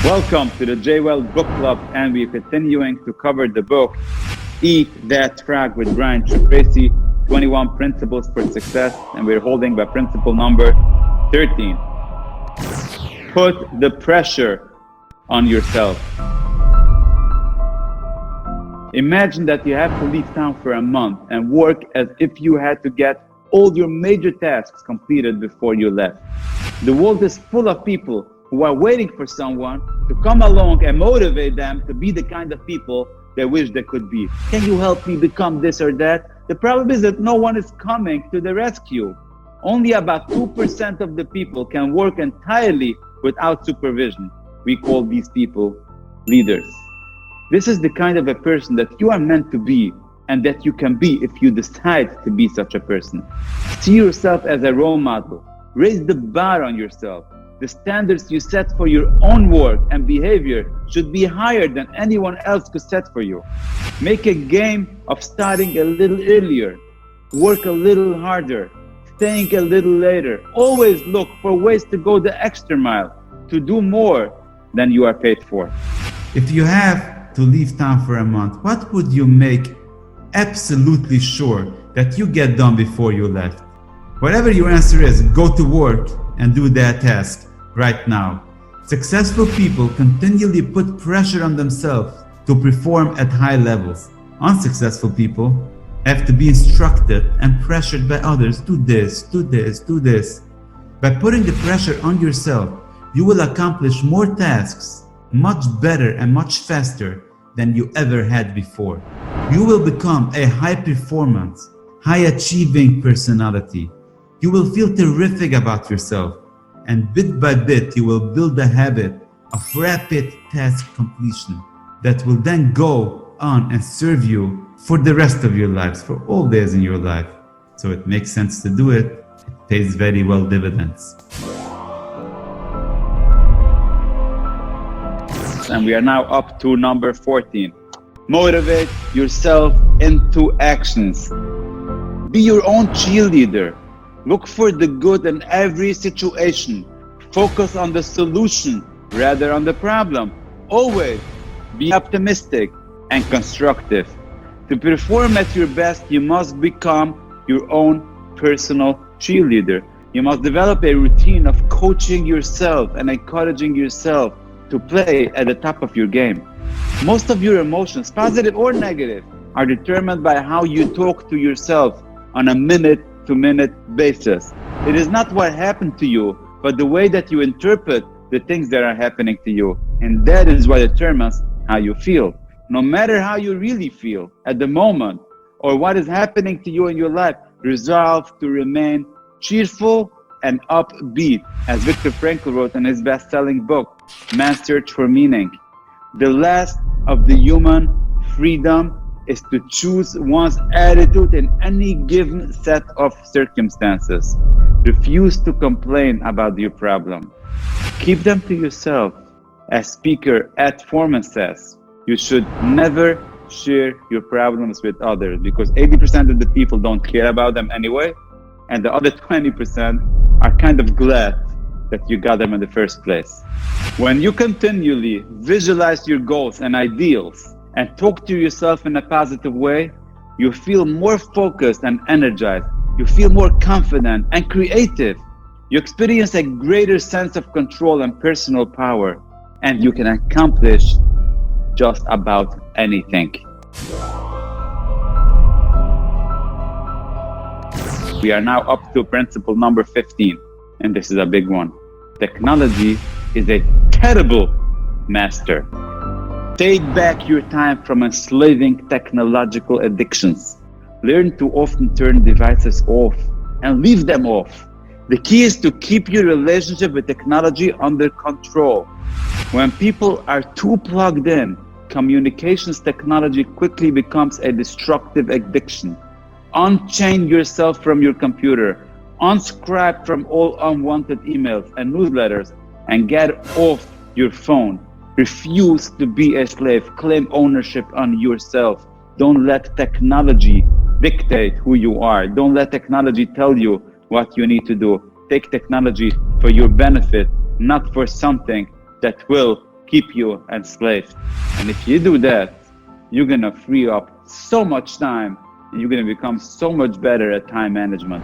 Welcome to the JWell Book Club, and we're continuing to cover the book Eat That Frog with Brian Tracy, 21 Principles for Success, and we're holding by principle number 13. Put the pressure on yourself. Imagine that you have to leave town for a month and work as if you had to get all your major tasks completed before you left. The world is full of people who are waiting for someone to come along and motivate them to be the kind of people they wish they could be. Can you help me become this or that? The problem is that no one is coming to the rescue. Only about 2% of the people can work entirely without supervision. We call these people leaders. This is the kind of a person that you are meant to be and that you can be if you decide to be such a person. See yourself as a role model. Raise the bar on yourself. The standards you set for your own work and behavior should be higher than anyone else could set for you. Make a game of starting a little earlier, work a little harder, staying a little later. Always look for ways to go the extra mile, to do more than you are paid for. If you have to leave town for a month, what would you make absolutely sure that you get done before you left? Whatever your answer is, go to work and do that task right now. Successful people continually put pressure on themselves to perform at high levels. Unsuccessful people have to be instructed and pressured by others. Do this, do this, do this. By putting the pressure on yourself, you will accomplish more tasks much better and much faster than you ever had before. You will become a high performance, high achieving personality. You will feel terrific about yourself, and bit by bit you will build a habit of rapid task completion that will then go on and serve you for the rest of your lives, for all days in your life. So it makes sense to do it. It pays very well dividends. And we are now up to number 14. Motivate yourself into actions. Be your own cheerleader. Look for the good in every situation. Focus on the solution rather than the problem. Always be optimistic and constructive. To perform at your best, you must become your own personal cheerleader. You must develop a routine of coaching yourself and encouraging yourself to play at the top of your game. Most of your emotions, positive or negative, are determined by how you talk to yourself on a minute-to-minute basis. It is not what happened to you, but the way that you interpret the things that are happening to you. And that is what determines how you feel. No matter how you really feel at the moment or what is happening to you in your life, resolve to remain cheerful and upbeat. As Viktor Frankl wrote in his best-selling book, Man's Search for Meaning, the last of the human freedom is to choose one's attitude in any given set of circumstances. Refuse to complain about your problem. Keep them to yourself. As speaker Ed Foreman says, you should never share your problems with others because 80% of the people don't care about them anyway, and the other 20% are kind of glad that you got them in the first place. When you continually visualize your goals and ideals and talk to yourself in a positive way, you feel more focused and energized. You feel more confident and creative. You experience a greater sense of control and personal power, and you can accomplish just about anything. We are now up to principle number 15, and this is a big one. Technology is a terrible master. Take back your time from enslaving technological addictions. Learn to often turn devices off and leave them off. The key is to keep your relationship with technology under control. When people are too plugged in, communications technology quickly becomes a destructive addiction. Unchain yourself from your computer. Unsubscribe from all unwanted emails and newsletters and get off your phone. Refuse to be a slave. Claim ownership on yourself. Don't let technology dictate who you are. Don't let technology tell you what you need to do. Take technology for your benefit, not for something that will keep you enslaved. And if you do that, you're gonna free up so much time and you're gonna become so much better at time management.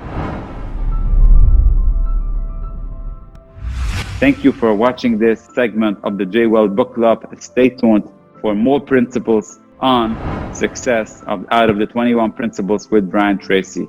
Thank you for watching this segment of the Jay Well Book Club. Stay tuned for more principles on success out of the 21 principles with Brian Tracy.